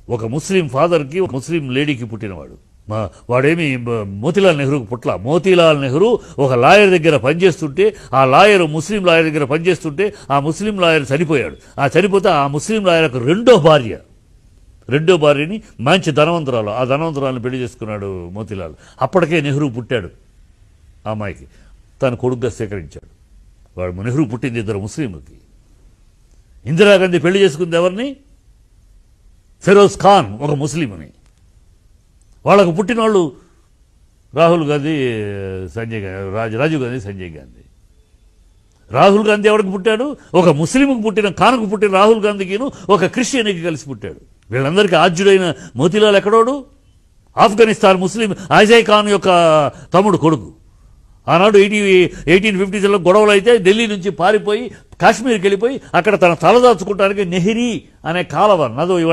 ఒక ముస్లిం ఫాదర్కి ఒక ముస్లిం లేడీకి పుట్టినవాడు. వాడేమి మోతీలాల్ నెహ్రూకి పుట్ల. మోతీలాల్ నెహ్రూ ఒక లాయర్ దగ్గర పనిచేస్తుంటే, ఆ లాయర్ ముస్లిం లాయర్ దగ్గర పనిచేస్తుంటే ఆ ముస్లిం లాయర్ చనిపోయాడు. ఆ చనిపోతే ఆ ముస్లిం లాయర్కు రెండో భార్యని మంచి ధనవంతురాలు, ఆ ధనవంతురాలను పెళ్లి చేసుకున్నాడు మోతీలాల్. అప్పటికే నెహ్రూ పుట్టాడు. ఆ అమ్మాయికి తన కొడుకుగా స్వీకరించాడు. వాడు నెహ్రూ పుట్టింది ఇద్దరు ముస్లింలకి. ఇందిరాగాంధీ పెళ్లి చేసుకుంది ఎవరిని? ఫిరోజ్ ఖాన్, ఒక ముస్లింని. వాళ్ళకు పుట్టిన వాళ్ళు రాహుల్ గాంధీ, రాజీవ్ గాంధీ, సంజయ్ గాంధీ. రాహుల్ గాంధీ ఎవరికి పుట్టాడు? ఒక ముస్లింకు పుట్టిన, ఖాన్కు పుట్టిన రాహుల్ గాంధీకిను ఒక క్రిస్టియన్కి కలిసి పుట్టాడు. వీళ్ళందరికీ ఆద్యుడైన మోతీలాల్ ఎక్కడోడు? ఆఫ్ఘనిస్తాన్ ముస్లిం అజయ్ ఖాన్ యొక్క తమ్ముడు కొడుకు. ఆనాడు 1850s గొడవలు అయితే ఢిల్లీ నుంచి పారిపోయి కాశ్మీర్కి వెళ్ళిపోయి అక్కడ తన తలదాచుకుంటానికి నెహ్రీ అనే కాలవ నదో ఇవాళ